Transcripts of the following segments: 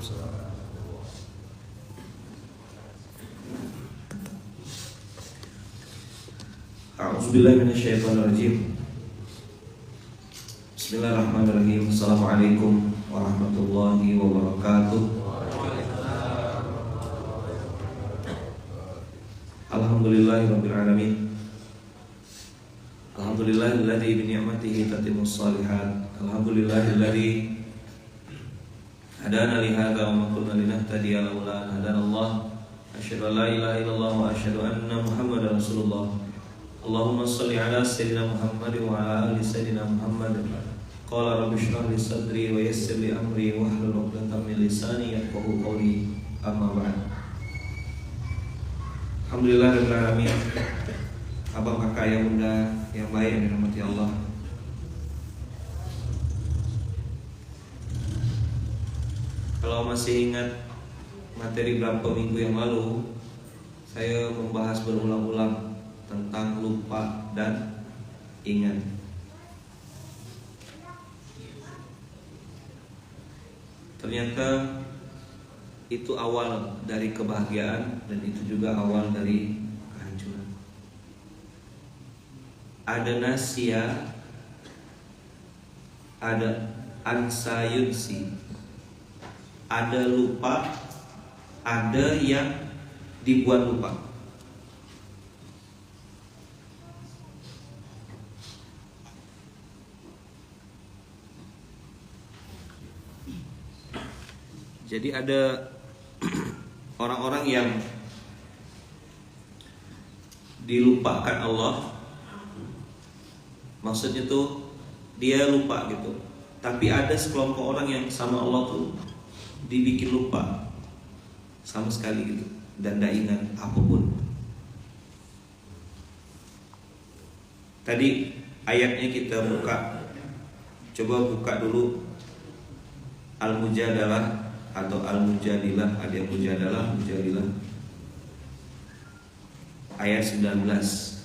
A'udzubillahi minasyaitonirrajim. Bismillahirrahmanirrahim. Assalamualaikum warahmatullahi wabarakatuh. Alhamdulillahirabbil alamin. Alhamdulillahilladzi bi ni'matihi tatimmus shalihat. Alhamdulillahilladzi hadana li hadza wa ma kunna linahtadiya laula an hadanallah. Asyhadu an la ilaha illallah wa asyhadu anna Muhammadar Rasulullah. Allahumma shalli ala sayyidina Muhammad wa ala ali sayyidina Muhammad. Qala rabbi shrah li sadri wa yassir li amri wa hlul 'uqdatam min lisani yafqahu qawli. Amma ba'd. Alhamdulillahirabbil alamin. Abang kakak yang bunda yang baik yang dirahmati Allah. Kalau masih ingat materi berapa minggu yang lalu, saya membahas berulang-ulang tentang lupa dan ingat. Ternyata itu awal dari kebahagiaan dan itu juga awal dari kehancuran. Ada nasya, ada ansayunsi, ada lupa, ada yang dibuat lupa. Jadi ada orang-orang yang dilupakan Allah. Maksudnya tuh dia lupa gitu. Tapi ada sekelompok orang yang sama Allah tuh dibikin lupa sama sekali gitu, dan tidak ingat apapun. Tadi ayatnya kita buka. Coba buka dulu Al-Mujadalah atau Al-Mujadilah, ada yang Mujadalah, Mujadilah ayat 19.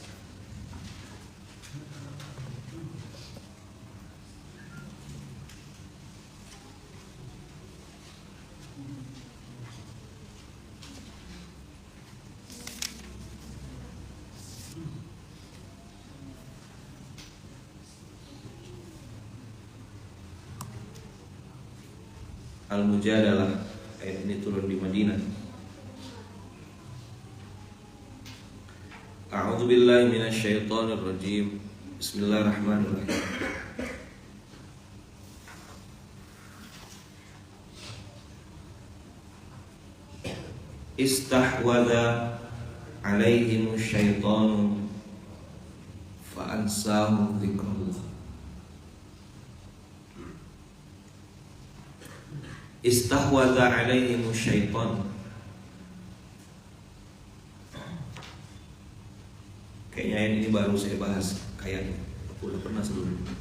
Al-Mujadalah, ayat ini turun di Madinah. A'udzu billahi minasyaitonir rajim. Bismillahirrahmanirrahim. Istahwadha alaihim syaitanu fa'ansahum dzikrullah. Istahwadha alaihim syaitan. Kayaknya ini baru saya bahas. Kayaknya udah pernah sebelumnya.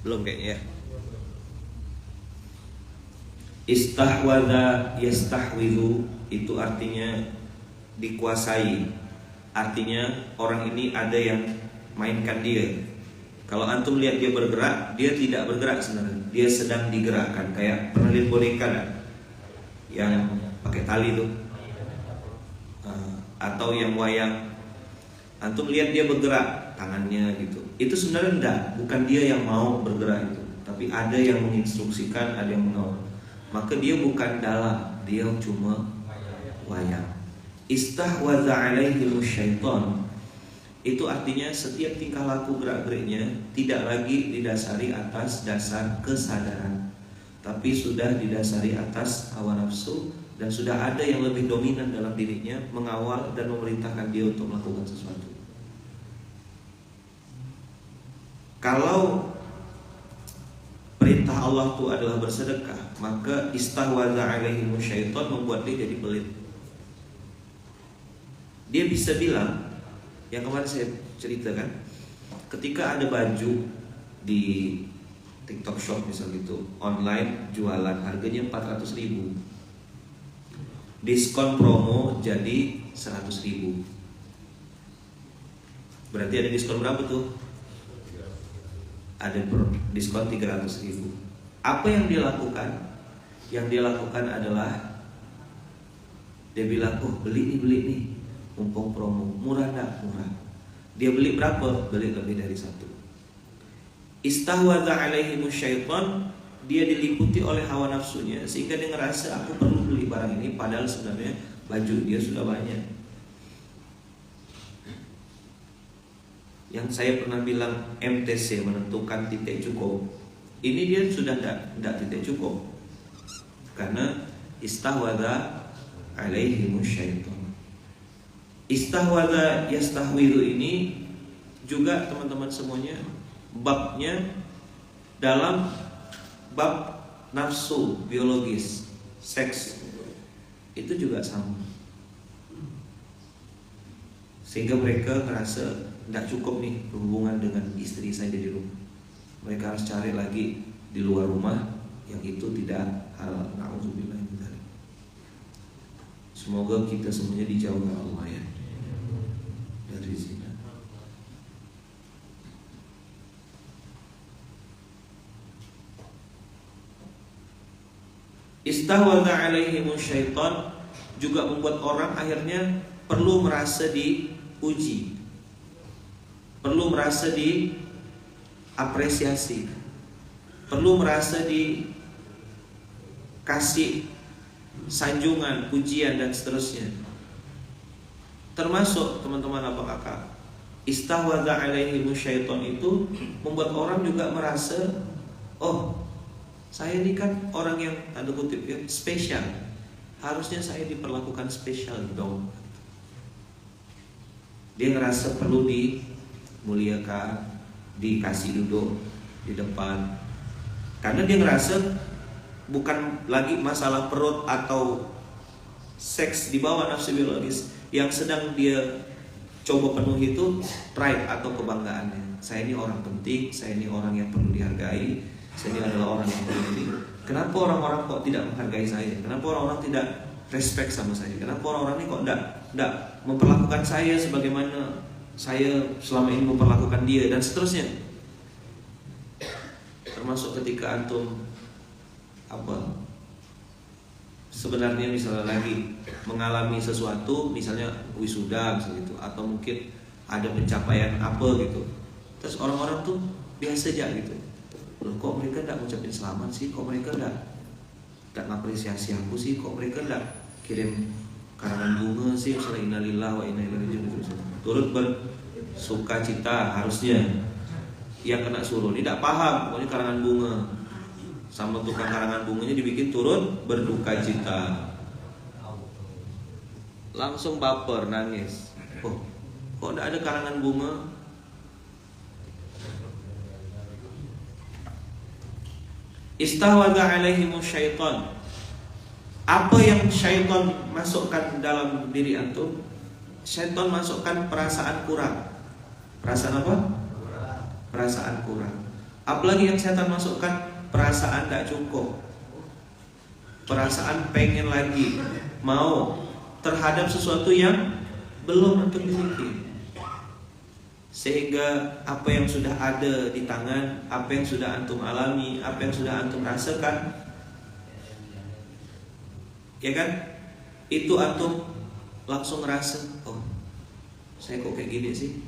Belum kayaknya ya. Istahwadha yastahwidhu itu artinya dikuasai. Artinya orang ini ada yang mainkan dia. Kalau antum lihat dia bergerak, dia tidak bergerak sebenarnya. Dia sedang digerakkan. Kayak pernah lihat boneka kan? Yang pakai tali tuh, atau yang wayang. Antum lihat dia bergerak tangannya gitu. Itu sebenarnya enggak, bukan dia yang mau bergerak itu, tapi ada yang menginstruksikan, ada yang mau. Maka dia bukan dalam, dia cuma wayang. Istahwadha alaihim syaitan. Itu artinya setiap tingkah laku gerak-geriknya tidak lagi didasari atas dasar kesadaran, tapi sudah didasari atas hawa nafsu, dan sudah ada yang lebih dominan dalam dirinya mengawal dan memerintahkan dia untuk melakukan sesuatu. Kalau perintah Allah itu adalah bersedekah, maka istahwadha alaihimu syaitan membuat dia jadi pelit. Dia bisa bilang, yang kemarin saya ceritakan, ketika ada baju di TikTok Shop misal gitu, online jualan harganya 400.000, diskon promo jadi 100.000, berarti ada diskon berapa tuh? Ada diskon 300.000. Apa yang dia lakukan? Yang dia lakukan adalah dia bilang, oh beli nih, mumpung promo, murah enggak? Murah. Dia beli berapa? Beli lebih dari satu. Istahwadha alaihimus syaitan, dia diliputi oleh hawa nafsunya sehingga dia ngerasa aku perlu beli barang ini, padahal sebenarnya baju dia sudah banyak. Yang saya pernah bilang MTC, menentukan titik cukup, ini dia sudah tidak titik cukup karena istahwadha alaihimus syaitan. Istahwadha yastahwidhu ini juga teman-teman semuanya babnya dalam bab nafsu biologis, seks itu juga sama. Sehingga mereka merasa tidak cukup nih berhubungan dengan istri saya di rumah. Mereka harus cari lagi di luar rumah yang itu tidak halal. Na'udzubillah min dzalik. Semoga kita semuanya dijauhkan Allah ya dari zina. Istahwadha alaihimus syaitan juga membuat orang akhirnya perlu merasa diuji, perlu merasa diapresiasi, perlu merasa dikasih sanjungan, pujian dan seterusnya. Termasuk teman-teman abang kakak, istahwadha alaihimus syaitan itu membuat orang juga merasa, oh saya ini kan orang yang tanda kutip ya, spesial. Harusnya saya diperlakukan spesial dong. Dia ngerasa perlu dimuliakan, dikasih duduk di depan. Karena dia ngerasa bukan lagi masalah perut atau seks di bawah nafsu biologis. Yang sedang dia coba penuhi itu pride atau kebanggaannya. Saya ini orang penting, saya ini orang yang perlu dihargai, saya ini adalah orang yang penting. Kenapa orang-orang kok tidak menghargai saya? Kenapa orang-orang tidak respect sama saya? Kenapa orang-orang ini kok tidak memperlakukan saya sebagaimana saya selama ini memperlakukan dia, dan seterusnya. Termasuk ketika antum sebenarnya misalnya lagi mengalami sesuatu, misalnya wisuda gitu, atau mungkin ada pencapaian apa gitu, terus orang-orang tuh biasa aja gitu. Loh, kok mereka tidak ngucapin selamat sih? Kok mereka tidak ngapresiasi aku sih? Kok mereka tidak kirim karangan bunga sih? Misalnya innalillah wa inna ilaihi raji'un, turut bersuka cita harusnya. Yang kena suruh ini tidak paham, pokoknya karangan bunga sama tukang karangan bunganya dibikin turut berduka cita, langsung baper, nangis. Oh, kok tidak ada karangan bunga? Istahwadha alaihimus syaitan. Apa yang syaitan masukkan dalam diri antum? Syaitan masukkan perasaan kurang. Perasaan apa? Perasaan kurang. Apalagi yang syaitan masukkan? Perasaan tidak cukup, perasaan pengen lagi, mau terhadap sesuatu yang belum antum miliki. Sehingga apa yang sudah ada di tangan, apa yang sudah antum alami, apa yang sudah antum rasakan, ya kan, itu antum langsung ngerasa, oh saya kok kayak gini sih.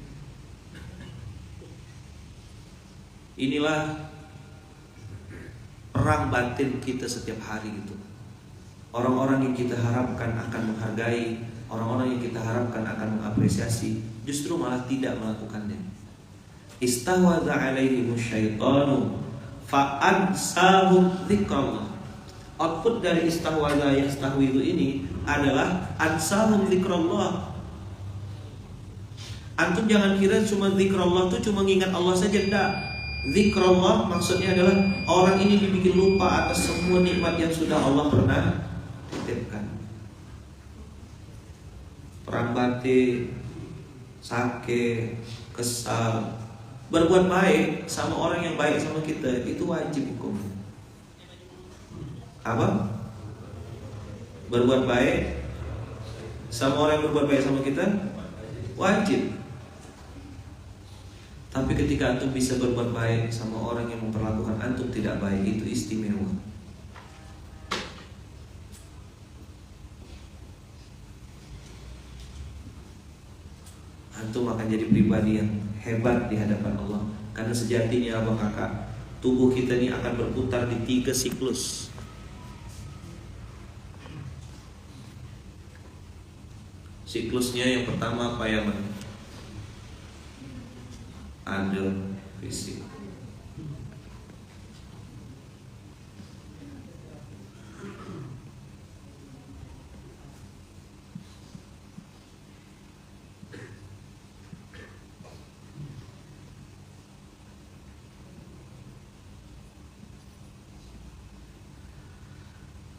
Inilah perang batin kita setiap hari gitu. Orang-orang yang kita harapkan akan menghargai, orang-orang yang kita harapkan akan mengapresiasi, justru malah tidak melakukannya. Istahwadha alaihimus syaitanu fa'ansahum dzikrallah. Output dari istahwadha yastahwidhu ini adalah ansahum dzikrallah. Antum jangan kira cuma dzikrallah itu cuma ingat Allah saja, enggak. Zikrullah maksudnya adalah orang ini dibikin lupa atas semua nikmat yang sudah Allah pernah titipkan. Perang batin, sakit, kesal, berbuat baik sama orang yang baik sama kita itu wajib hukum. Apa? Berbuat baik sama orang yang berbuat baik sama kita wajib. Tapi ketika antum bisa berbuat baik sama orang yang memperlakukan antum tidak baik, itu istimewa. antum akan jadi pribadi yang hebat di hadapan Allah. Karena sejatinya abang kakak, tubuh kita ini akan berputar di 3 siklus. Siklusnya yang pertama apa ya, Man? Ada fisik.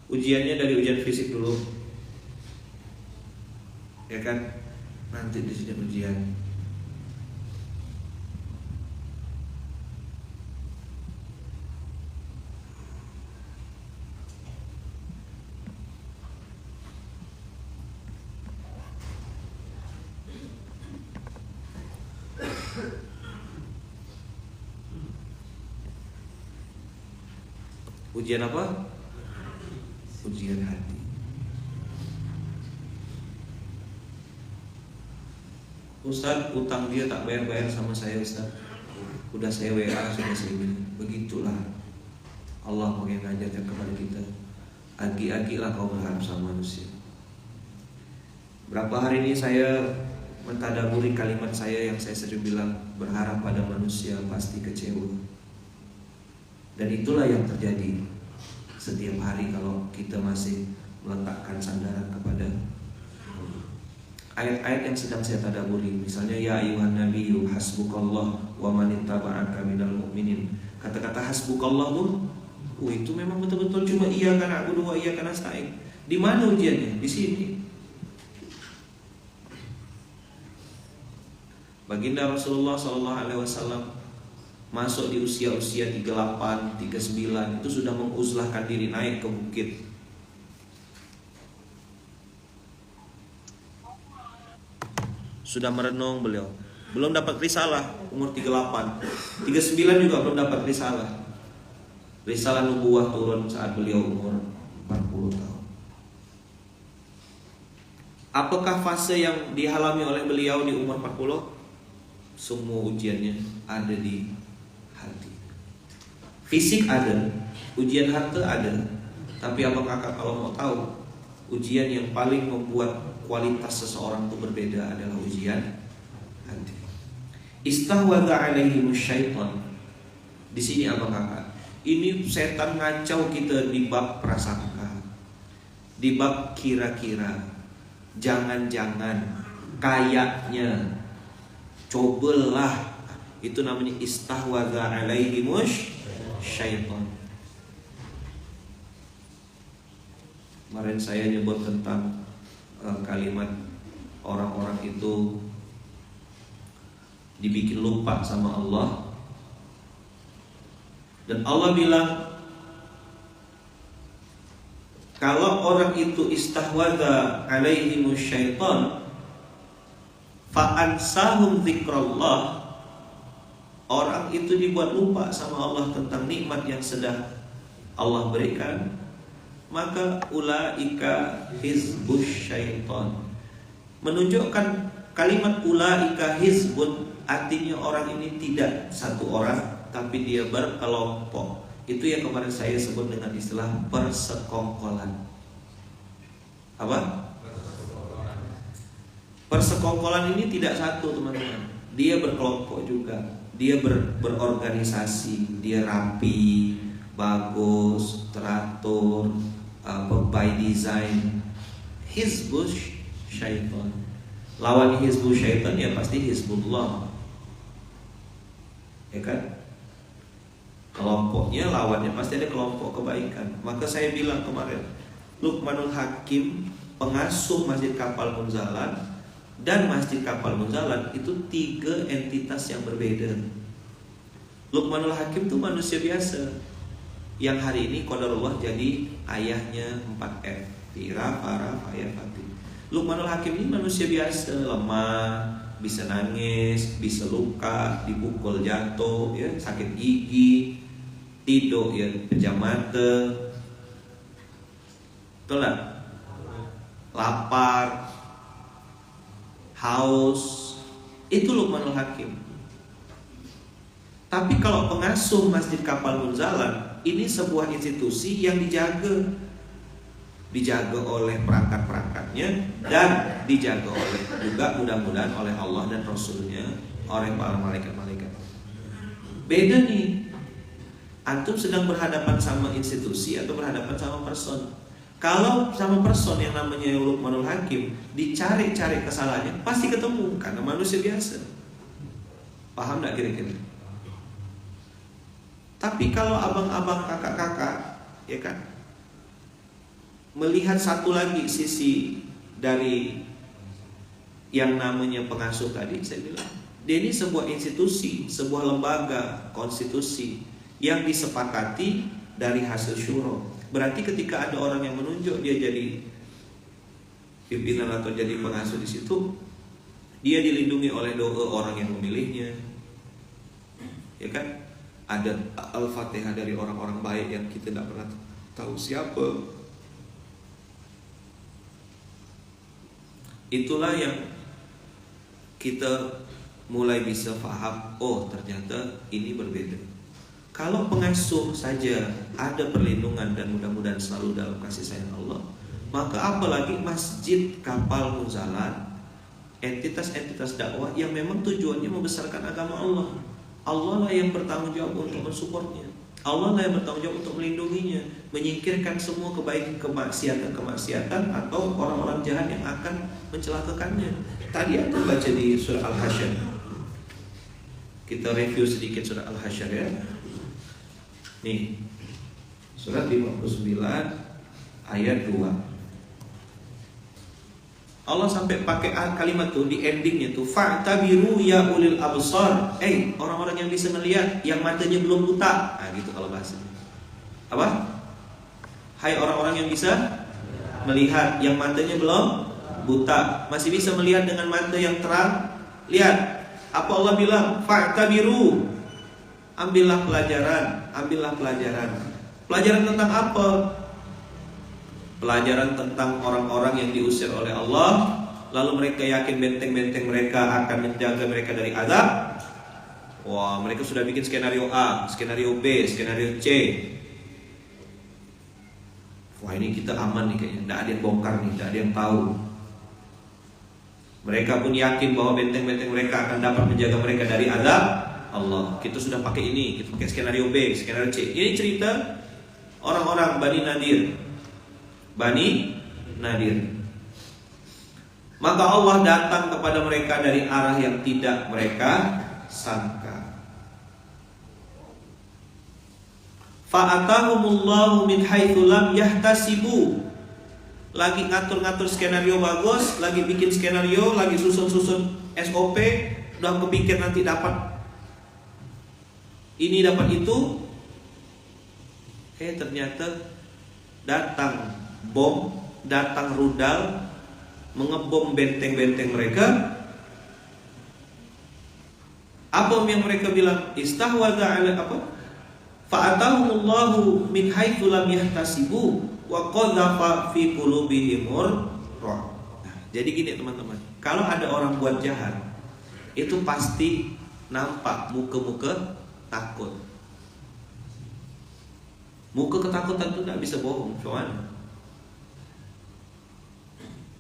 Ujiannya dari ujian fisik dulu, ya kan? Nanti di sini ujian. Ujian apa? Ujian hati. Ustaz, utang dia tak bayar-bayar sama saya, Ustaz. Udah saya WA, sudah saya ini. Begitulah Allah mau mengajarkan kepada kita. Agi-agilah kau berharap sama manusia. Berapa hari ini saya mentadaburi kalimat saya yang saya sering bilang, berharap pada manusia pasti kecewa. Dan itulah yang terjadi setiap hari kalau kita masih meletakkan sandaran kepada ayat-ayat yang sedang saya tadaburi. Misalnya ya ayuhan nabiyyu hasbukallah wa man ittaba'aka minal mu'minin. Kata-kata hasbukallah tuh, itu memang betul-betul cuma iya kan aku dua iya kan nasta'in. Di mana ujiannya? Di sini. Baginda Rasulullah SAW masuk di usia-usia 38, 39 itu sudah menguzlahkan diri naik ke bukit. Sudah merenung beliau. Belum dapat risalah umur 38. 39 juga belum dapat risalah. Risalah nubuwah turun saat beliau umur 40 tahun. Apakah fase yang dialami oleh beliau di umur 40? Semua ujiannya ada di hati. Fisik ada, ujian harta ada. Tapi apa kakak kalau mau tahu, ujian yang paling membuat kualitas seseorang itu berbeda adalah ujian hati. Istahwadha alaihimus syaitan. Di sini apa kakak? Ini setan ngacau kita di bab prasangka, di bab kira-kira, jangan-jangan, kayaknya, cobalah. Itu namanya istahwadha alaihimus syaitan. Kemarin saya nyebut tentang kalimat orang-orang itu dibikin lupa sama Allah. Dan Allah bilang, kalau orang itu istahwadha alaihimus syaitan fa'ansahum dzikrallah, orang itu dibuat lupa sama Allah tentang nikmat yang sedang Allah berikan, maka ulaika hizbus syaitan. Menunjukkan kalimat ulaika hizbun, artinya orang ini tidak satu orang, tapi dia berkelompok. Itu yang kemarin saya sebut dengan istilah persekongkolan. Apa? Persekongkolan ini tidak satu, teman-teman. Dia berkelompok juga. Dia berorganisasi. Dia rapi, bagus, teratur, by design. Hizbus syaitan. Lawan hizbus syaitan ya pasti hizbullah. Ya kan? Kelompoknya, lawannya pasti ada kelompok kebaikan. Maka saya bilang kemarin, Luqmanul Hakim, pengasuh Masjid Kapal Munzalan dan Masjid Kapal Munzalan itu 3 entitas yang berbeda. Luqmanul Hakim itu manusia biasa yang hari ini qadarullah jadi ayahnya 4F, Fira, Farah, Faya, Fatih. Luqmanul Hakim ini manusia biasa, lemah, bisa nangis, bisa luka, dipukul jatuh, ya, sakit gigi, tidur, ya, pejam mata, betul tak? Lapar, haus, Itu Luqmanul Hakim. Tapi kalau pengasuh Masjid Kapal Munzalan, ini sebuah institusi yang dijaga oleh perangkat-perangkatnya, dan dijaga oleh juga mudah-mudahan oleh Allah dan Rasulnya, oleh para malaikat-malaikat. Beda nih, antum sedang berhadapan sama institusi atau berhadapan sama person. Kalau sama person yang namanya Luqmanul Hakim, dicari-cari kesalahannya pasti ketemu, karena manusia biasa. Paham gak kira-kira? Tapi kalau abang-abang, kakak-kakak, ya kan, melihat satu lagi sisi dari yang namanya pengasuh tadi, saya bilang, dia ini sebuah institusi, sebuah lembaga konstitusi yang disepakati dari hasil syuro. Berarti ketika ada orang yang menunjuk dia jadi pimpinan atau jadi pengasuh di situ, dia dilindungi oleh doa orang yang memilihnya, ya kan? Ada Al-Fatihah dari orang-orang baik yang kita tidak pernah tahu siapa. Itulah yang kita mulai bisa paham, oh ternyata ini berbeda. Kalau pengasuh saja ada perlindungan dan mudah-mudahan selalu dalam kasih sayang Allah, maka apalagi Masjid Kapal Munzalan, entitas-entitas dakwah yang memang tujuannya membesarkan agama Allah. Allah lah yang bertanggung jawab untuk mensupportnya. Allah lah yang bertanggung jawab untuk melindunginya, menyingkirkan semua kemaksiatan atau orang-orang jahat yang akan mencelakakannya. Tadi ada baca di surah Al-Hasyr. Kita review sedikit surah Al-Hasyr ya. Nih, surat 59 ayat 2. Allah sampai pakai kalimat tuh di endingnya tuh, fa'tabiru ya ulil absar. Orang-orang yang bisa melihat, yang matanya belum buta. Nah gitu kalau bahasanya. Apa? Hai orang-orang yang bisa melihat, yang matanya belum buta, masih bisa melihat dengan mata yang terang. Lihat, apa Allah bilang? Fa'tabiru. Ambillah pelajaran. Pelajaran tentang apa? Pelajaran tentang orang-orang yang diusir oleh Allah, lalu mereka yakin benteng-benteng mereka akan menjaga mereka dari azab. Wah, mereka sudah bikin skenario A, skenario B, skenario C. Wah, ini kita aman nih kayaknya, tidak ada yang bongkar nih, tidak ada yang tahu. Mereka pun yakin bahwa benteng-benteng mereka akan dapat menjaga mereka dari azab Allah. Kita sudah pakai ini, kita pakai skenario B, skenario C. Ini cerita orang-orang Bani Nadir. Maka Allah datang kepada mereka dari arah yang tidak mereka sangka. Fa'atahumullahu min haitsu lam yahtasibu. Lagi ngatur-ngatur skenario bagus, lagi bikin skenario, lagi susun-susun SOP, udah kepikir nanti dapat ini dapat itu. Ternyata datang bom, datang rudal, mengebom benteng-benteng mereka. Apa yang mereka bilang? Istahwadha ala apa? Fa'atahumullahu min haitsu lam yahtasibu wa qadhafa fi qulubihim ar-ru'b. Jadi gini teman-teman, kalau ada orang buat jahat, itu pasti nampak muka-muka takut. Muka ketakutan itu tidak bisa bohong, cuman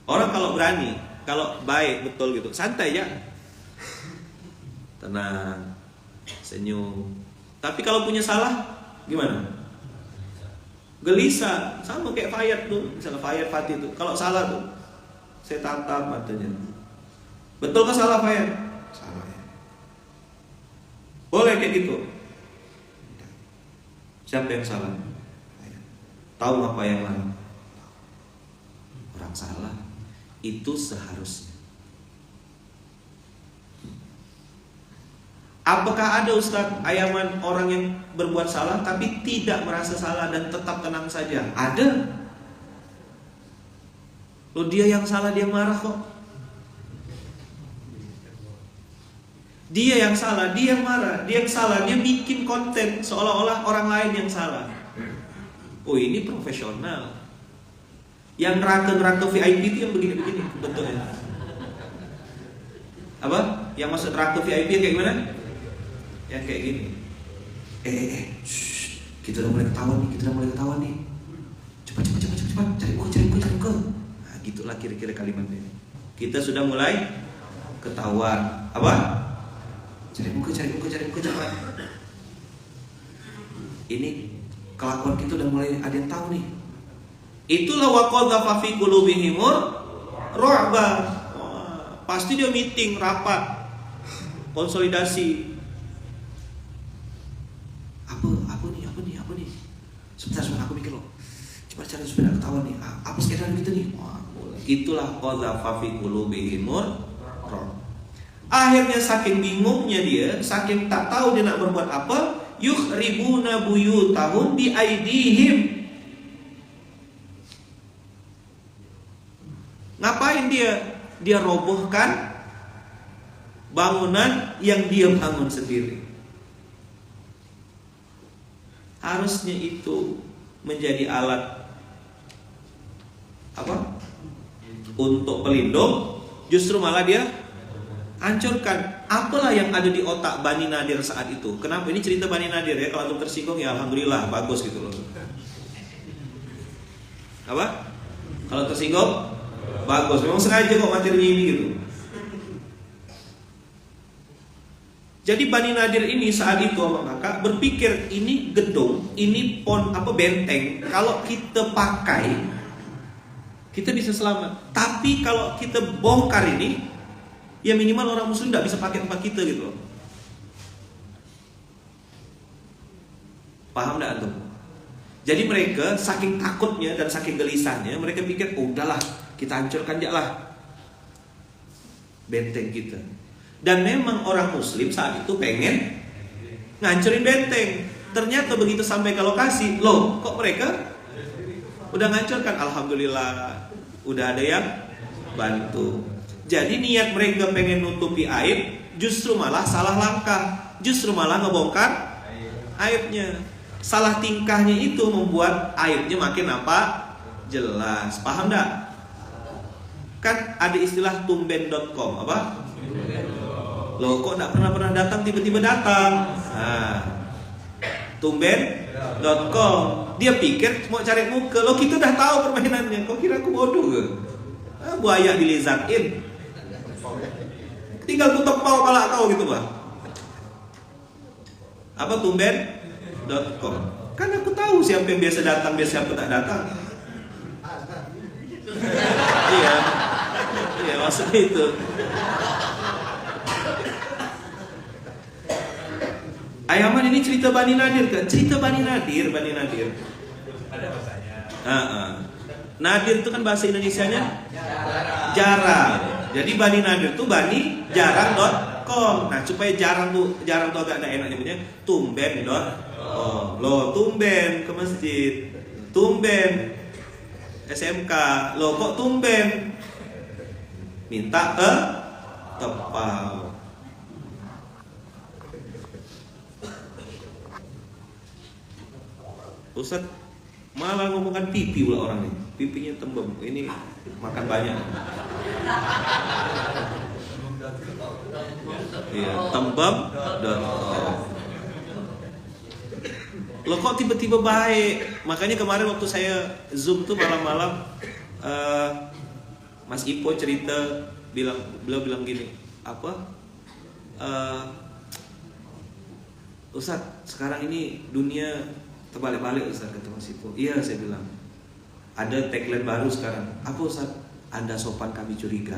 orang kalau berani, kalau baik betul gitu, santai ya, tenang, senyum. Tapi kalau punya salah, gimana? Gelisah, sama kayak Fayat tuh, misalnya Fayat Fatih tuh, kalau salah tuh, saya tatap matanya. Betul ke salah Fayat? Salah ya. Boleh kayak gitu. Siapa yang salah? Tahu apa yang lain? Orang salah. Itu seharusnya. Apakah ada Ustaz ayaman orang yang berbuat salah tapi tidak merasa salah dan tetap tenang saja? Ada. Loh, dia yang salah dia marah kok. Dia yang salah dia marah. Dia yang salah dia bikin konten seolah-olah orang lain yang salah. Oh, ini profesional. Yang neraka VIP itu yang begini-begini bentuknya. Apa? Yang masuk neraka VIP kayak gimana? Yang kayak gini. Kita udah mulai ketahuan nih. Cepat, cari muka. Nah, gitulah kira-kira kalimatnya. Kita sudah mulai ketahuan. Apa? Cari muka cepat. Ini kelakuan kita udah mulai ada yang tahu nih. Itulah waqadha fi qulubihimur ru'ba. Pasti dia meeting, rapat, konsolidasi. Apa nih? Sebentar aku mikir loh. Coba cari supaya ketahuan nih. Apa sekedar gitu nih? Itulah qadha fi qulubihimur ru'ba. Akhirnya saking bingungnya dia, saking tak tahu dia nak berbuat apa, yukhribuna buyutahum bi aidihim. Ngapain dia? Dia robohkan bangunan yang dia bangun sendiri. Harusnya itu menjadi alat apa? Untuk pelindung, justru malah dia hancurkan. Apalah yang ada di otak Bani Nadir saat itu? Kenapa ini cerita Bani Nadir ya? Kalau antum tersinggung ya alhamdulillah, bagus gitu loh. Apa? Kalau tersinggung bagus, memang sengaja kok materinya ini gitu. Jadi Bani Nadir ini saat itu maka berpikir ini gedung, ini benteng. Kalau kita pakai, kita bisa selamat. Tapi kalau kita bongkar ini, ya minimal orang Muslim tidak bisa pakai tempat kita gitu loh. Paham tidak antum? Jadi mereka saking takutnya dan saking gelisahnya, mereka pikir, udahlah kita hancurkan dia lah benteng kita. Dan memang orang Muslim saat itu pengen ngancurin benteng. Ternyata begitu sampai ke lokasi, loh kok mereka udah ngancurkan? Alhamdulillah, udah ada yang bantu. Jadi niat mereka pengen nutupi aib, justru malah salah langkah, justru malah ngebongkar aibnya. Salah tingkahnya itu membuat aibnya makin apa? Jelas. Paham enggak? Kan ada istilah tumben.com. Apa? Loh kok enggak pernah datang, tiba-tiba datang. Nah, tumben.com. Dia pikir mau cari muka. Loh kita udah tahu permainannya. Kok kira aku bodoh ke? Buaya dilizatin. Tinggal tutup mau kepala kau gitu bah. Apa tumben.com? Kan aku tahu siapa yang biasa datang, siapa tak datang. Iya, maksudnya itu. Ayaman ini cerita Bani Nadir kan? Cerita Bani Nadir. Ada bahasanya. Nadir itu kan bahasa Indonesianya jarang. Jadi Bani Nadir tuh Bani jarang.com. Nah supaya jarang tuh agak ada enak nyebutnya tumben.com. Lo tumben ke masjid, tumben SMK, lo kok tumben minta ke tepal. Ustaz malah ngomongkan pipi pula orang ini. Pipinya tembem. Ini makan banyak. Iya, tembem.com. Lo kok tiba-tiba baik? Makanya kemarin waktu saya Zoom tuh malam-malam, Mas Ipo cerita, beliau bilang gini, Ustaz, sekarang ini dunia terbalik-balik Ustaz, kata Mas Ipo. Iya, saya bilang. Ada tagline baru sekarang. Apa Ustaz? Anda sopan kami curiga.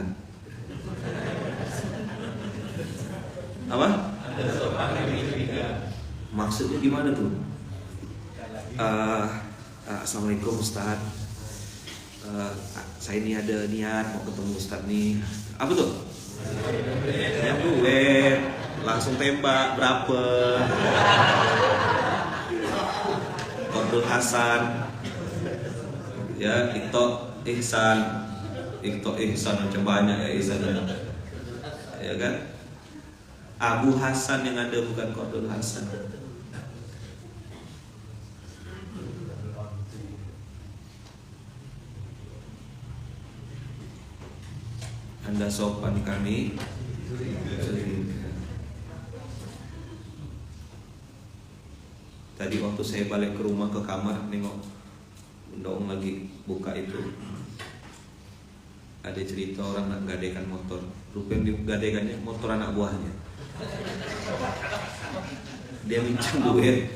Apa? Anda sopan kami curiga. Maksudnya gimana tuh? Assalamualaikum Ustaz. Saya ini ada niat mau ketemu Ustaz nih. Apa tuh? Yang duet. Langsung tembak berapa? Abdul Hasan. Ya, TikTok Ihsan macam banyak ya Ihsan. Ya kan? Abu Hasan yang ada bukan Abdul Hasan. Anda sopan kami Tadi waktu saya balik ke rumah ke kamar nengok Bunda lagi buka itu, ada cerita orang nak gadaikan motor. Rupanya digadaikannya motor anak buahnya. Dia minjem duit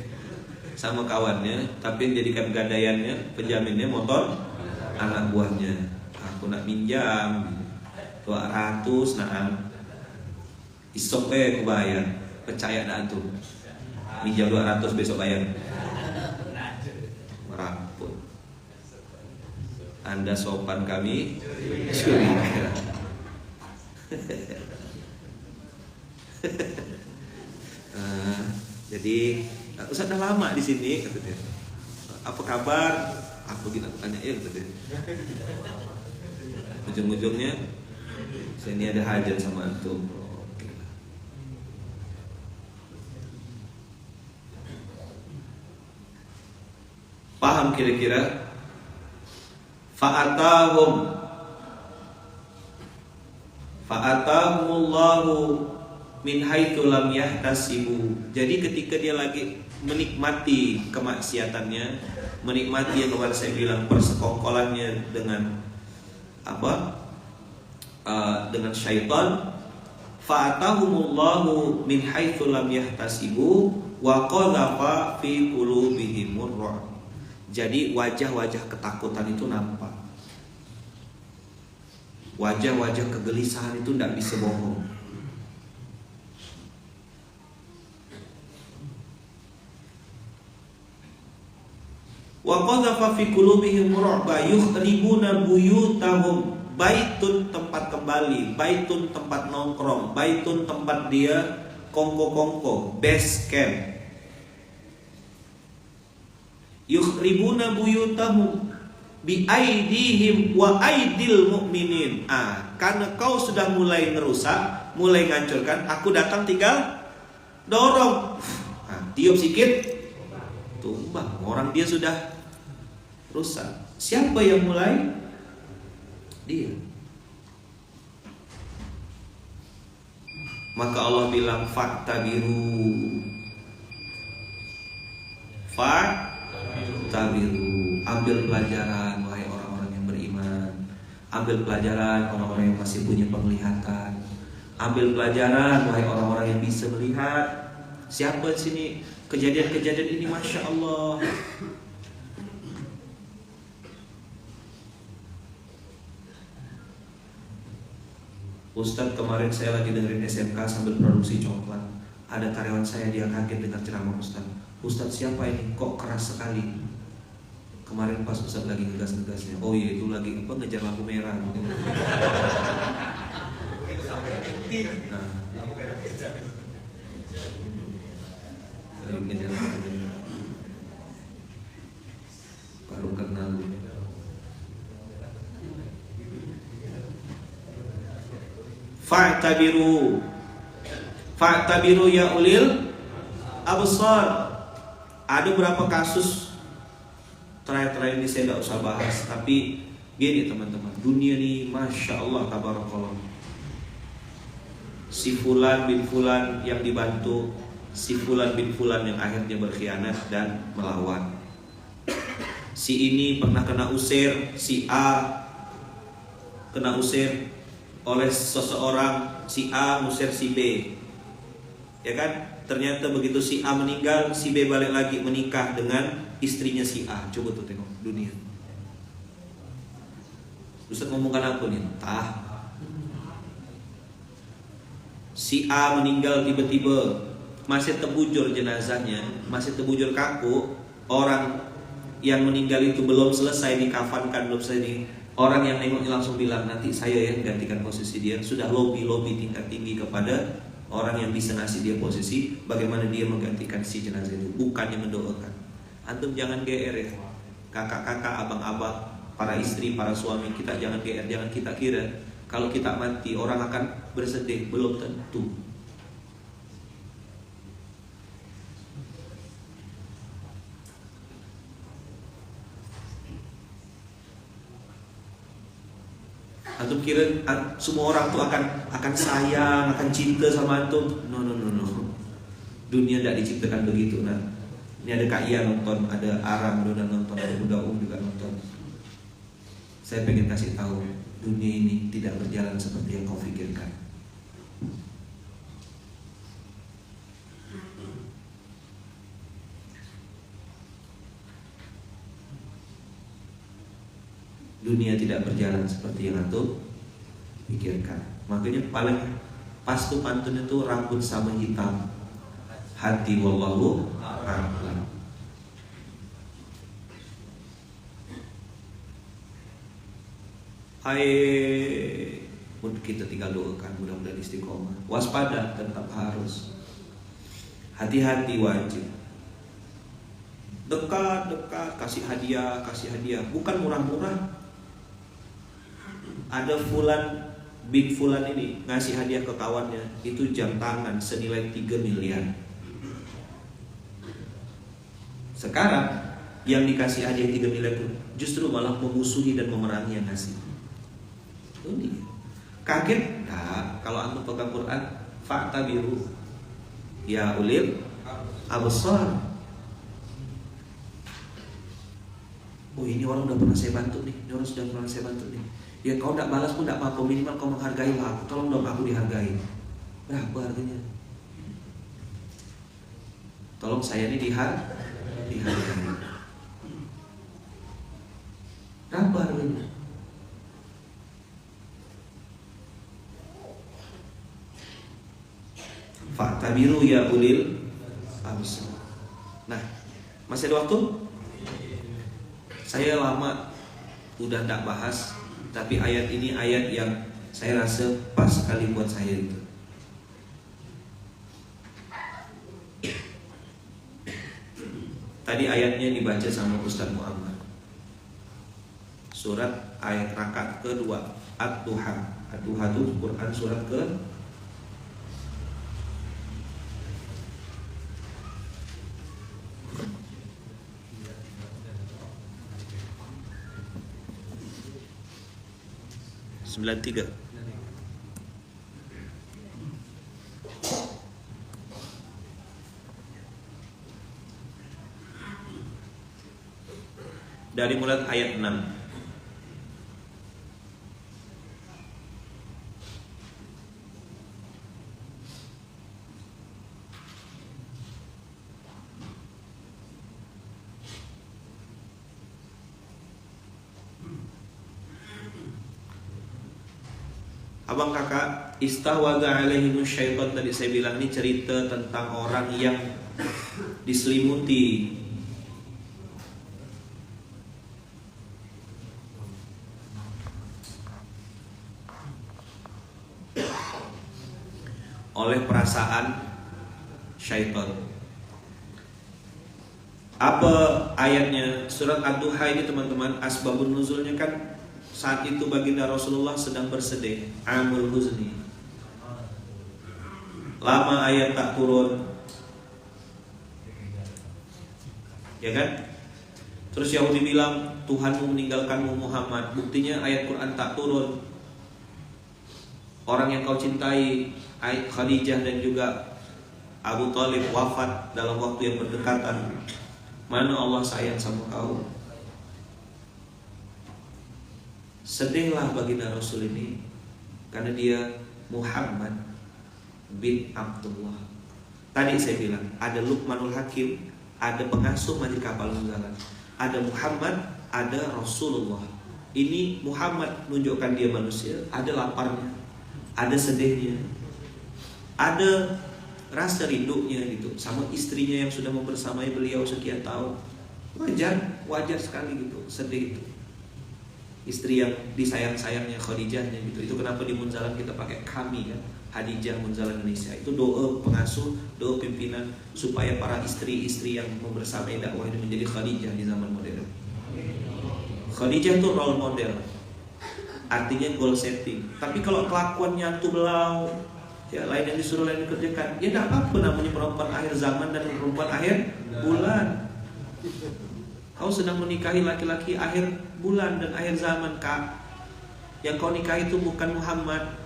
sama kawannya, tapi yang jadikan gadaiannya, penjaminnya motor anak buahnya. Aku nak minjam 200 nah. Isok aku bayar. Percaya dah antum. Minjam 200 besok bayar. Meramput. Anda sopan kami curiga. Jadi Ustaz dah lama di sini kata dia. Apa kabar? Aku tanya ya kata dia. Ujung-ujungnya saya ini ada hajat sama antum. Oke lah. Paham kira-kira? Fa'atahumullahu min haitsu lam yahtasibu. Jadi ketika dia lagi menikmati kemaksiatannya, menikmati yang kemarin saya bilang persekongkolannya dengan dengan syaitan, fa'atahumullahu min haitsu lam yahtasibu wa qadhafa fi qulubihimur ru'b. Jadi wajah-wajah ketakutan itu nampak. Wajah-wajah kegelisahan itu tidak bisa bohong. Wa qadhafa fi qulubihim ru'ba yukhribuna buyutahum. Baitun tempat kembali, baitun tempat nongkrong, baitun tempat dia kongko-kongko, base camp. Yukhribuna buyutahum bi aidihim wa aidil mu'minin. Karena kau sudah mulai merusak, mulai ngancurkan, aku datang tinggal dorong. Tiup sikit, tumbang. Orang dia sudah rusak. Siapa yang mulai? Dia. Maka Allah bilang fa'tabiru. Fa'tabiru. Ambil pelajaran wahai orang-orang yang beriman. Ambil pelajaran orang-orang yang masih punya penglihatan. Ambil pelajaran wahai orang-orang yang bisa melihat. Siapa di sini? Kejadian-kejadian ini Masya Allah. Ustadz, kemarin saya lagi dengerin SMK sambil produksi coklat. Ada karyawan saya, dia kaget dengar ceramah Ustadz. Ustadz siapa ini? Kok keras sekali? Kemarin pas Ustadz lagi ngegas-ngegasnya. Oh iya, itu lagi ngejar lampu merah. Baru kenal. Fa'tabiru ya ulil absar. Ada berapa kasus terakhir ini saya tidak usah bahas, tapi gini teman-teman, dunia ini Masya Allah tabarakallah. Si Fulan bin Fulan yang dibantu, si Fulan bin Fulan yang akhirnya berkhianat dan melawan. Si ini pernah kena usir, si A kena usir oleh seseorang, si A ngusir si B, ya kan? Ternyata begitu si A meninggal, si B balik lagi menikah dengan istrinya si A. Coba tuh tengok dunia. Ustaz ngomongkan apa nih? Si A meninggal tiba-tiba, masih terbujur jenazahnya, masih terbujur kaku. Orang yang meninggal itu belum selesai dikafankan, belum selesai. Orang yang nengoknya langsung bilang, nanti saya yang gantikan posisi dia. Sudah lobby tingkat tinggi kepada orang yang bisa ngasih dia posisi, bagaimana dia menggantikan si jenazah itu, bukannya mendoakan. Antum jangan GR ya, kakak-kakak, abang-abang, para istri, para suami, kita jangan GR. Jangan kita kira kalau kita mati orang akan bersedih, belum tentu. Antum kira semua orang tuh akan sayang, akan cinta sama antum? No. Dunia tidak diciptakan begitu. Nah, ini ada Kak Ia nonton, ada Aram udah nonton, ada Bunda juga nonton. Saya pengen kasih tahu, dunia ini tidak berjalan seperti yang kau pikirkan. Dunia tidak berjalan seperti yang antum pikirkan. Makanya paling pas tuh pantun itu rambut sama hitam, hati wallahu a'lam. Kita tinggal doakan mudah-mudahan istiqomah. Waspada tetap harus. Hati-hati wajib. Dekat kasih hadiah, bukan murah-murah. Ada fulan Big Fulan ini ngasih hadiah ke kawannya, itu jam tangan senilai 3 miliar. Sekarang yang dikasih hadiah 3 miliar itu justru malah memusuhi dan memerangi yang ngasih. Ini kaget tak kalau antum pegang Quran, fa'tabiru ya ulil absar. Oh, ini orang udah pernah saya bantu nih, ini orang sudah pernah saya bantu nih. Ya kau tidak balas pun tidak apa-apa, minimal kau menghargai lah aku, tolong dong aku dihargai. Berapa harganya? Tolong saya ini dihargai. Berapa harganya? Fa'tabiru ya ulil absar. Nah, masih ada waktu? Saya lama udah tidak bahas, tapi ayat ini ayat yang saya rasa pas sekali buat saya itu. Tadi ayatnya dibaca sama Ustaz Muhammad. Surat ayat rakaat kedua, Ad-Duha. Ad-Duha itu Quran surat ke 93. Dari mulai ayat 6. Abang kakak, istahwadha alaihimus syaitan, tadi saya bilang ini cerita tentang orang yang diselimuti oleh perasaan syaitan. Apa ayatnya? Surat Ad-Duha ini teman-teman, asbabun nuzulnya kan saat itu baginda Rasulullah sedang bersedih, amul huzni. Lama ayat tak turun, ya kan? Terus Yahudi bilang Tuhanmu meninggalkanmu Muhammad. Buktinya ayat Quran tak turun. Orang yang kau cintai, Khadijah dan juga Abu Talib wafat dalam waktu yang berdekatan. Mana Allah sayang sama kau? Sedihlah baginda Rasul ini karena dia Muhammad bin Abdullah. Tadi saya bilang ada Luqmanul Hakim, ada pengasuh majlis kapal Munzalah, ada Muhammad, ada Rasulullah. Ini Muhammad menunjukkan dia manusia, ada laparnya, ada sedihnya, ada rasa rindunya gitu sama istrinya yang sudah membersamai beliau sekian tahun. Wajar sekali gitu, sedih itu. Istri yang disayang-sayangnya Khadijahnya gitu. Itu kenapa di Munzalah kita pakai kami kan, Hadijah Munzalah Indonesia. Itu doa pengasuh, doa pimpinan supaya para istri-istri yang membersamai dakwah ini menjadi Khadijah di zaman modern. Khadijah itu role model, artinya goal setting. Tapi kalau kelakuannya tuh belau, ya lain yang disuruh lain dikerjakan, ya tidak apa-apa, namanya perempuan akhir zaman dan perempuan akhir bulan. Kau sedang menikahi laki-laki akhir bulan dan akhir zaman, Kak. Yang kau nikahi itu bukan Muhammad.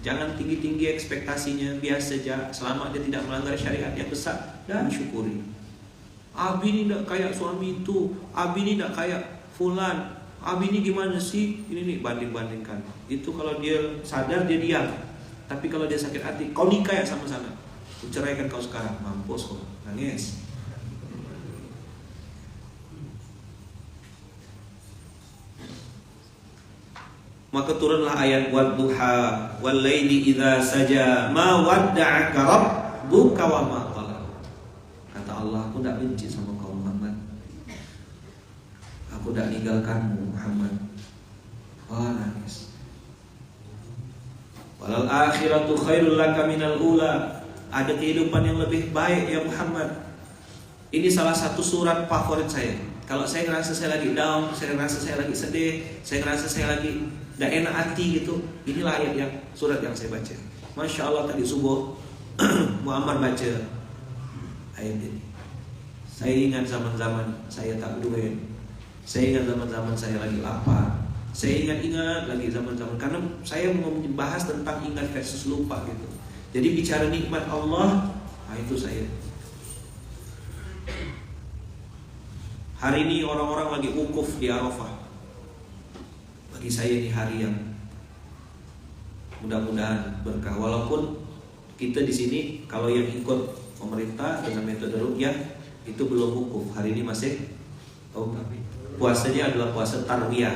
Jangan tinggi-tinggi ekspektasinya, biasa saja. Selama dia tidak melanggar syariat yang besar, dan syukuri. Abi ini tidak kayak suami itu, Abi ini tidak kayak fulan, Abi ini gimana sih? Ini nih banding-bandingkan. Itu kalau dia sadar dia diam. Tapi kalau dia sakit hati, kau nikah ya sama sana. Ku ceraikan kau sekarang, mampus kau, nangis. Maka turunlah ayat wadduha wal laili idza saja ma wadda'aka rabbuka wa ma qala. Kata Allah, aku tidak benci sama kau Muhammad. Aku tidak ninggalkanmu Muhammad. Oh, nangis. Walal akhiratu khairul laka minal ula. Ada kehidupan yang lebih baik ya Muhammad. Ini salah satu surat favorit saya. Kalau saya ngerasa saya lagi down, saya ngerasa saya lagi sedih, saya ngerasa saya lagi tidak enak hati gitu, inilah ayat yang surat yang saya baca. Masya Allah tadi subuh Muhammad baca ayat ini. Saya ingat zaman-zaman saya tak duit. Saya ingat zaman-zaman saya lagi lapar. Saya ingat lagi zaman-zaman, karena saya mau membahas tentang ingat versus lupa gitu. Jadi bicara nikmat Allah, itu saya. Hari ini orang-orang lagi wukuf di Arafah. Bagi saya ini hari yang mudah-mudahan berkah. Walaupun kita di sini kalau yang ikut pemerintah dengan metode ruqyah itu belum wukuf. Hari ini masih puasanya adalah puasa tarwiyah.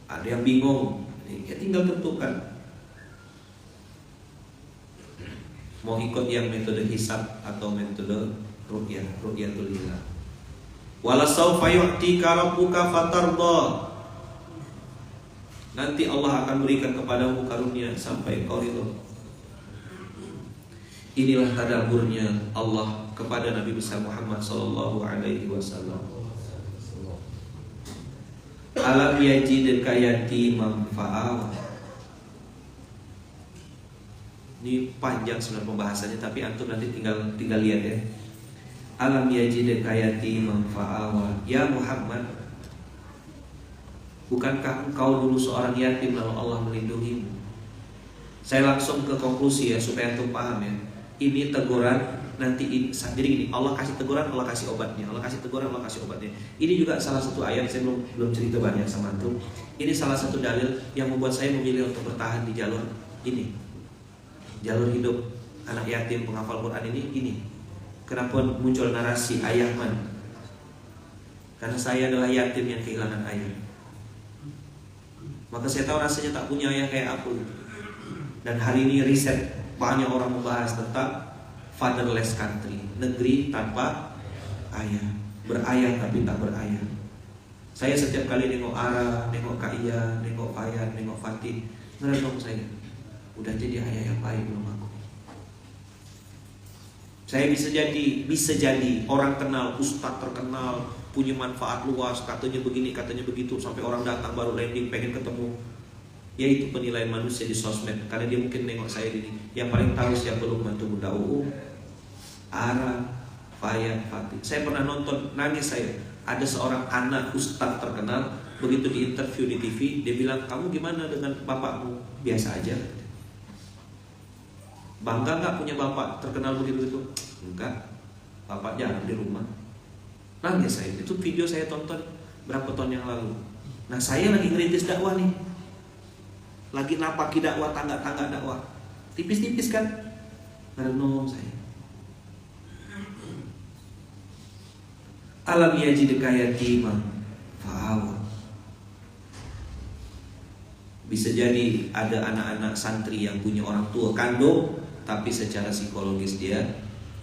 Ada yang bingung, ya tinggal tentukan mau ikut yang metode hisab atau metode ruqyah, ruqyatul hilal. Wala sawfa yu'tika rabbuka fatarda. Nanti Allah akan berikan kepadamu karunia sampai kau ridho. Inilah tadaburnya Allah kepada Nabi besar Muhammad sallallahu alaihi wasallam. Alam yajidka yatiman fa'awa. Ini panjang sebenarnya pembahasannya, tapi antum nanti tinggal lihat ya. Alam yajidka yatiman fa'awa. Ya Muhammad, bukankah engkau dulu seorang yatim lalu Allah melindungimu? Saya langsung ke konklusi ya supaya antum paham ya. Ini teguran. Nanti jadi gini, Allah kasih teguran, Allah kasih obatnya. Allah kasih teguran, Allah kasih obatnya. Ini juga salah satu ayat, saya belum cerita banyak sama antum. Ini salah satu dalil yang membuat saya memilih untuk bertahan di jalur ini, jalur hidup anak yatim penghafal Quran ini. Kenapa muncul narasi ayah man? Karena saya adalah yatim yang kehilangan ayah. Maka saya tahu rasanya tak punya ayah kayak aku. Dan hari ini riset banyak orang membahas tentang fatherless country, negeri tanpa ayah, berayah tapi tak berayah. Saya setiap kali nengok Ara, nengok Kak Iya, nengok Fayan, nengok Fatih, ngerenung saya, udah jadi ayah yang baik belum aku? Saya bisa jadi orang kenal, ustadz terkenal, punya manfaat luas, katanya begini, katanya begitu, sampai orang datang baru landing pengen ketemu. Yaitu penilaian manusia di sosmed, karena dia mungkin nengok saya gini. Yang paling tahu siapa Lukman tuh Bunda Ara, Fayan, Fatih. Saya pernah nonton, nangis saya. Ada seorang anak ustadz terkenal, begitu diinterview di TV, dia bilang, kamu gimana dengan bapakmu? Biasa aja. Bangga nggak punya bapak terkenal begitu? Enggak. Bapak jarang di rumah. Nangis saya. Itu video saya tonton berapa tahun yang lalu. Nah saya lagi ngerintis dakwah nih, lagi napaki dakwah, tangga-tangga dakwah, tipis-tipis kan, merenung saya. Alam yajidka yatiman fa'awa. Bisa jadi ada anak-anak santri yang punya orang tua kandung, tapi secara psikologis dia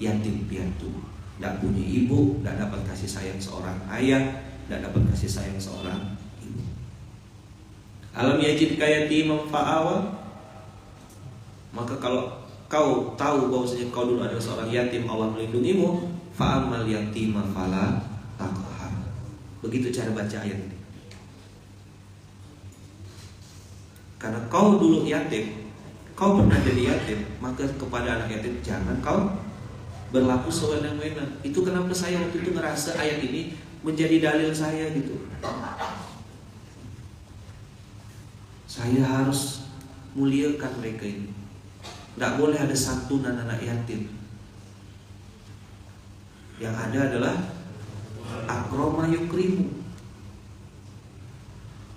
yatim piatu, tidak punya ibu, tidak dapat kasih sayang seorang ayah, tidak dapat kasih sayang seorang ibu. Alam yajidka yatiman fa'awa. Maka kalau kau tahu bahwasanya kau dulu adalah seorang yatim, Allah melindungimu, fa'amal yatima fala taqhar. Begitu cara baca ayat ini. Karena kau dulu yatim, kau pernah jadi yatim, maka kepada anak yatim jangan kau berlaku sewenang-wenang. Itu kenapa saya waktu itu ngerasa ayat ini menjadi dalil saya gitu. Saya harus muliakan mereka ini. Tidak boleh ada santunan anak yatim. Yang ada adalah akroma yukrimu.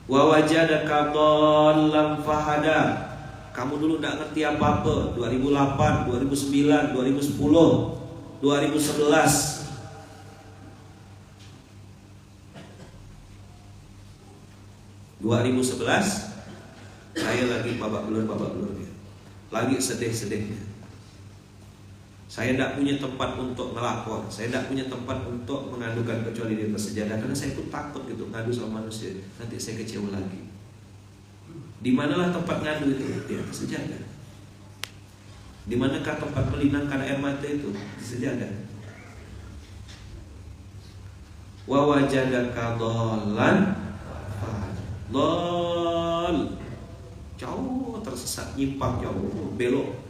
Wa wajadaka dhallan fahada. Kamu dulu tidak ngerti apa-apa. 2008, 2009, 2010, 2011. Saya lagi babak belur dia. Lagi sedih-sedihnya. Saya tidak punya tempat untuk melapor. Saya tidak punya tempat untuk mengadukan kecuali di atas sejadah. Karena saya pun takut gitu ngadu sama manusia. Nanti saya kecewa lagi. Di manalah tempat ngadu itu? Di atas sejadah. Di manakah tempat melinangkan air mata itu? Di sejadah. Wa wajadaka dhallan dhal, jauh tersesat, nyimpang jauh, belok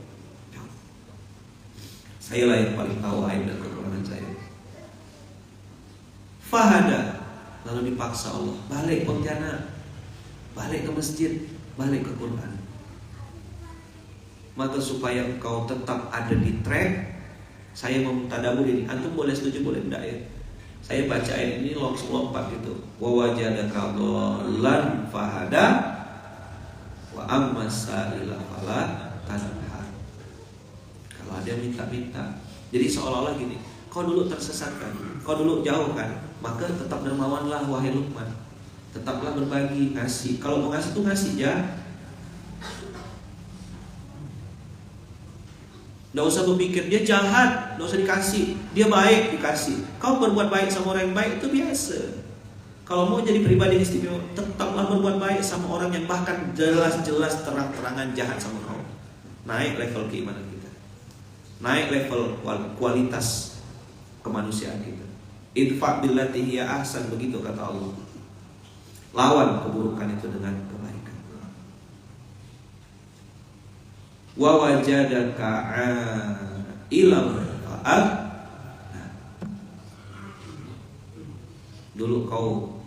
jauh. Saya lah yang paling tahu aib dan kekurangan saya. Fahada, lalu dipaksa Allah balik Pontianak, balik ke masjid, balik ke Quran. Maka supaya engkau tetap ada di track, saya memtadabur ini. Antum boleh setuju boleh tidak ya? Saya baca ayat ini langsung lompat gitu. Wa wajadaka dhallan fahada wa amma sa'ila fala tanhar. Kalau ada minta-minta. Jadi seolah-olah gini, kau dulu tersesat kan, kau dulu jauh kan, maka tetap dermawanlah wahai Luqman. Tetaplah berbagi, ngasih. Kalau mau ngasih tuh ngasih ya. Tidak usah berpikir dia jahat, tidak usah dikasih. Dia baik, dikasih. Kau berbuat baik sama orang yang baik itu biasa. Kalau mau jadi pribadi istimewa, tetaplah berbuat baik sama orang yang bahkan jelas-jelas terang-terangan jahat sama kau. Naik level keimanan kita, naik level kualitas kemanusiaan kita. Idfa' billati hiya ahsan, begitu kata Allah. Lawan keburukan itu dengan kebaikan. Wa wajadaka ilam fa'ad. Dulu kau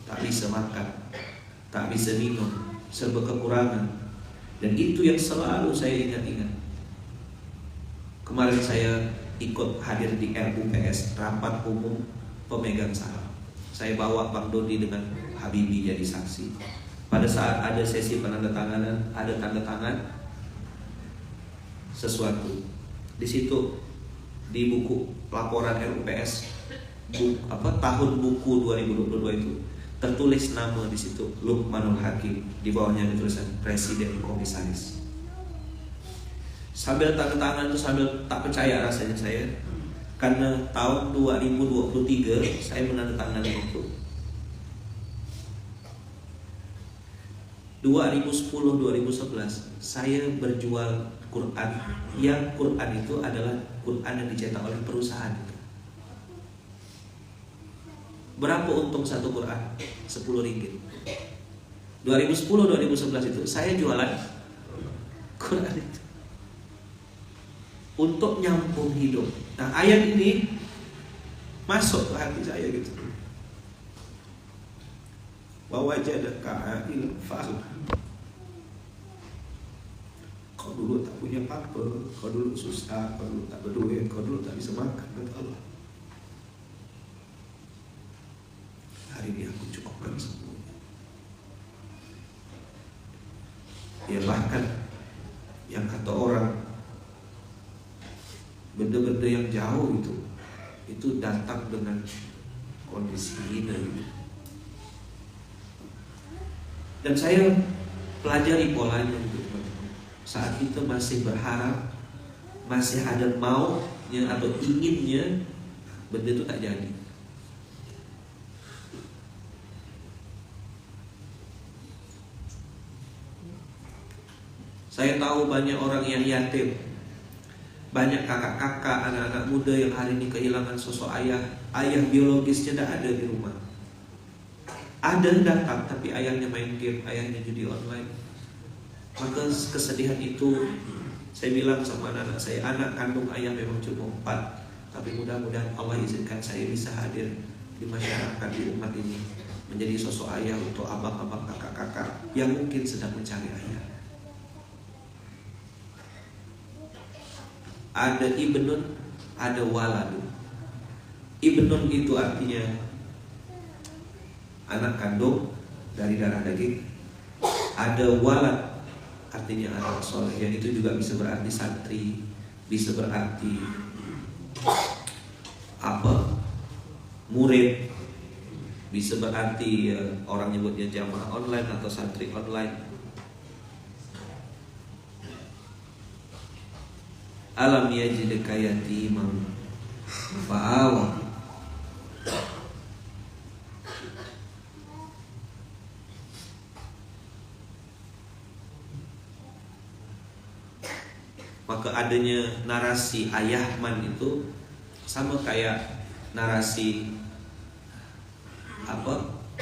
tak bisa makan, tak bisa minum, serba kekurangan. Dan itu yang selalu saya ingat-ingat. Kemarin saya ikut hadir di RUPS, rapat umum pemegang saham. Saya bawa Bang Dodi dengan Habibie jadi saksi. Pada saat ada sesi penandatanganan, ada tanda tangan sesuatu. Di situ di buku laporan RUPS tahun buku 2022 itu tertulis nama di situ Luqmanul Hakim, di bawahnya ada tulisan Presiden Komisaris. Sambil tanda tangan itu sambil tak percaya rasanya saya, karena tahun 2023 saya menandatangani itu. 2010-2011 saya berjual Quran, yang Quran itu adalah Quran yang dicetak oleh perusahaan. Berapa untung satu Quran? 10 ringgit. 2010-2011 itu saya jualan Quran itu untuk nyambung hidup. Nah, ayat ini masuk ke hati saya gitu. Wa wajadaka ilam fa'ad. Kau dulu tak punya apa-apa, kau dulu susah, kau dulu tak berduit, kau dulu tak bisa makan, kata Allah. Hari ini aku cukupkan semuanya. Ya bahkan yang kata orang benda-benda yang jauh itu datang dengan kondisi hina gitu. Dan saya pelajari polanya gitu. Saat kita masih berharap, masih ada maunya atau inginnya, benda itu tak jadi. Saya tahu banyak orang yang yatim, banyak kakak-kakak, anak-anak muda yang hari ini kehilangan sosok ayah. Ayah biologisnya tidak ada di rumah. Ada datang, tapi ayahnya main game, ayahnya judi online. Maka kesedihan itu, saya bilang sama anak-anak saya, anak kandung ayah memang cuma 4, tapi mudah-mudahan Allah izinkan saya bisa hadir di masyarakat, di umat ini, menjadi sosok ayah untuk abang-abang, kakak-kakak yang mungkin sedang mencari ayah. Ada ibnun, ada waladun. Ibnun itu artinya anak kandung dari darah daging. Ada walad, artinya anak soleh, yang itu juga bisa berarti santri, bisa berarti murid, bisa berarti orang nyebutnya jamaah online atau santri online. Alam yajidka yatiman fa'awa. Maka adanya narasi Ayahman itu sama kayak narasi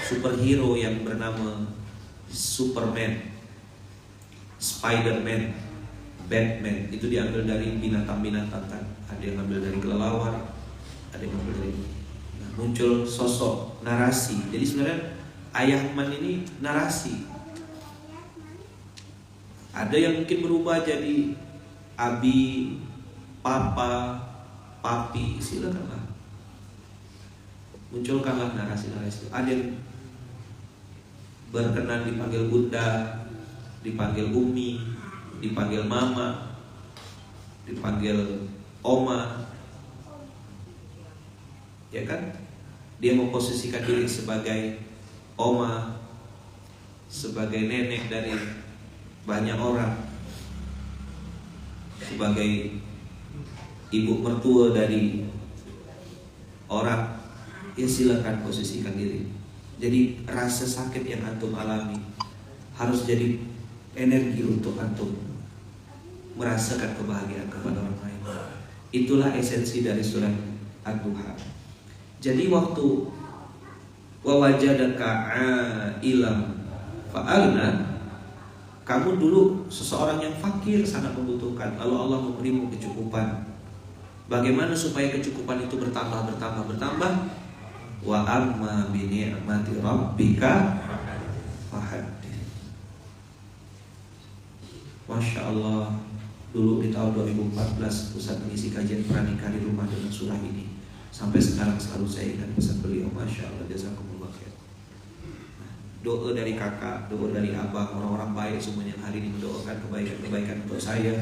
superhero yang bernama Superman, Spiderman, Batman. Itu diambil dari binatang-binatang kan. Ada yang ambil dari kelelawar, ada yang ambil dari muncul sosok narasi. Jadi sebenarnya Ayahman ini narasi. Ada yang mungkin berubah jadi abi, papa, papi, silakanlah. Munculkanlah narasi-narasi. Ada yang berkenan dipanggil bunda, dipanggil umi, dipanggil mama, dipanggil oma. Ya kan? Dia memposisikan diri sebagai oma, sebagai nenek dari banyak orang, sebagai ibu mertua dari orang. Ya silakan posisikan diri. Jadi rasa sakit yang antum alami harus jadi energi untuk antum merasakan kebahagiaan kepada orang lain. Itulah esensi dari surat Ad-Duha. Jadi waktu wawajadaka ilam fa'alna, kamu dulu seseorang yang fakir, sangat membutuhkan, lalu Allah memberimu kecukupan. Bagaimana supaya kecukupan itu bertambah? Wa amma bi ni'mati rabbika fahaddits. Masya Allah, dulu di tahun 2014 pusat mengisi kajian pranikah di rumah dengan surah ini. Sampai sekarang selalu saya ingat pesan beliau. Masya Allah, jazakumullah khair. Doa dari kakak, doa dari abang, orang-orang baik semuanya yang hari ini mendoakan kebaikan-kebaikan untuk saya,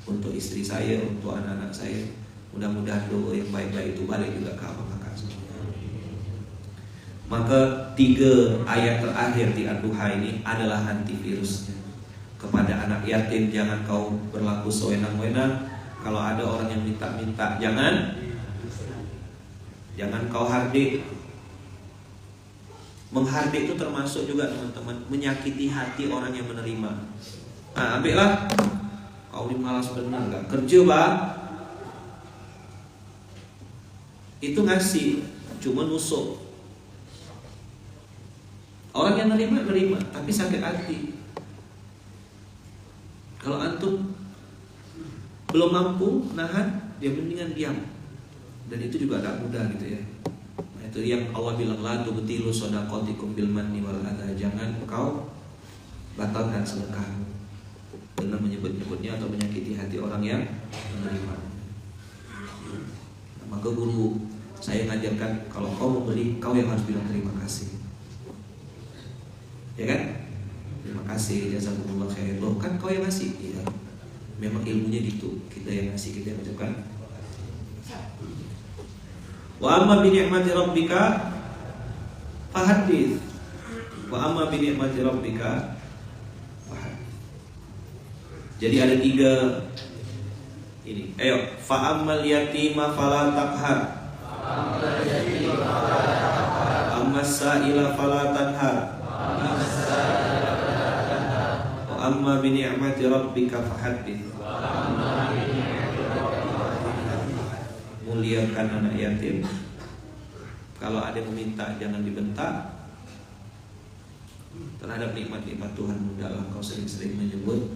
untuk istri saya, untuk anak-anak saya. Mudah-mudahan doa yang baik-baik itu balik juga ke abang kakak semuanya. Maka 3 ayat terakhir di Ad-Duha ini adalah antivirusnya. Kepada anak yatim jangan kau berlaku sewenang-wenang. Kalau ada orang yang minta-minta, jangan kau hardik. Menghardik itu termasuk juga teman-teman menyakiti hati orang yang menerima. Nah, ambillah. Kau ini malas benar gak kerja bang. Itu ngasih, cuma nusuk. Orang yang nerima, tapi sakit hati. Kalau antum belum mampu nahan, dia mendingan diam. Dan itu juga agak mudah gitu ya. Nah, itu yang Allah bilang, la tubtilu shadaqatikum bil manni wal adha. Jangan kau batalkan sedekahmu dengan menyebut-nyebutnya atau menyakiti hati orang yang menerima. Nah, maka guru saya ngajarkan, kalau kau memberi, kau yang harus bilang terima kasih. Ya kan? Terima kasih, jazakumullah khair. Loh kan kau yang ngasih? Iya. Memang ilmunya gitu. Kita yang ngasih, kita yang ucapkan. Wa amma bi ni'mati rabbika fahaddits. Wa amma bi ni'mati rabbika fahaddits. Jadi ada 3 ini. Ayo, fa ammal yatima fala taqhar. Ammas sa'ila fala tanhar. Amma bi ni'mati rabbika fahaddits. Muliakan anak yatim. Kalau ada yang meminta jangan dibentak. Terhadap nikmat-nikmat Tuhan, mudahlah kau sering-sering menyebut.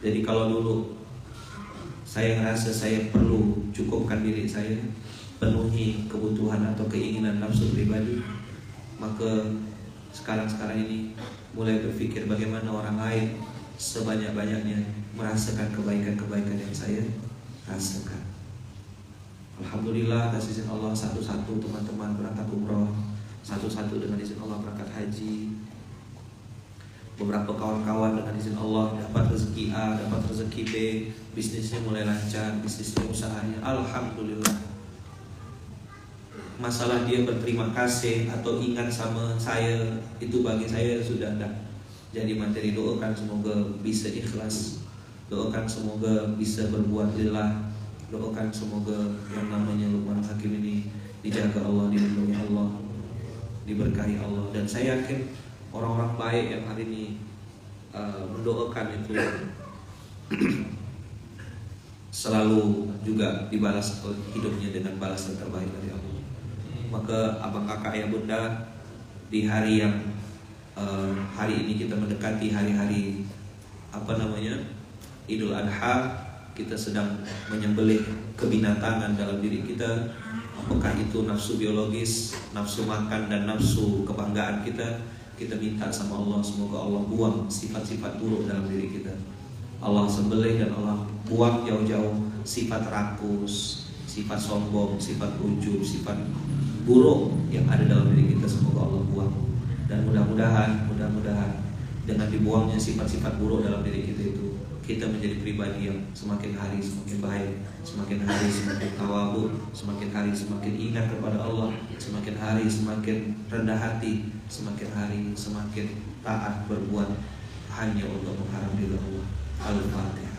Jadi kalau dulu saya ngerasa saya perlu cukupkan diri saya, penuhi kebutuhan atau keinginan nafsu pribadi, maka sekarang ini mulai berpikir bagaimana orang lain sebanyak-banyaknya merasakan kebaikan-kebaikan yang saya rasakan. Alhamdulillah atas izin Allah, satu-satu teman-teman berangkat umroh, satu-satu dengan izin Allah berangkat haji. Beberapa kawan-kawan dengan izin Allah dapat rezeki A, dapat rezeki B, bisnisnya mulai lancar, bisnisnya, usahanya, alhamdulillah. Masalah dia berterima kasih atau ingat sama saya, itu bagi saya sudah tidak jadi materi. Doakan semoga bisa ikhlas, doakan semoga bisa berbuat lillah, doakan semoga yang namanya Luqman Hakim ini dijaga Allah, dilindungi Allah, diberkahi Allah. Dan saya yakin orang-orang baik yang hari ini mendoakan itu selalu juga dibalas hidupnya dengan balasan terbaik dari Allah. Maka abang kakak ayah bunda, di hari yang hari ini kita mendekati hari-hari Idul Adha, kita sedang menyembelih kebinatangan dalam diri kita. Apakah itu nafsu biologis, nafsu makan dan nafsu kebanggaan kita? Kita minta sama Allah semoga Allah buang sifat-sifat buruk dalam diri kita. Allah sembelih dan Allah buang jauh-jauh sifat rakus, sifat sombong, sifat ujub, sifat buruk yang ada dalam diri kita, semoga Allah buang. Dan mudah-mudahan dengan dibuangnya sifat-sifat buruk dalam diri kita itu, kita menjadi pribadi yang semakin hari semakin baik, semakin hari semakin tawadhu, semakin hari semakin ingat kepada Allah, semakin hari semakin rendah hati, semakin hari semakin taat berbuat hanya untuk mengharap ridha Allah. Al-Fatihah.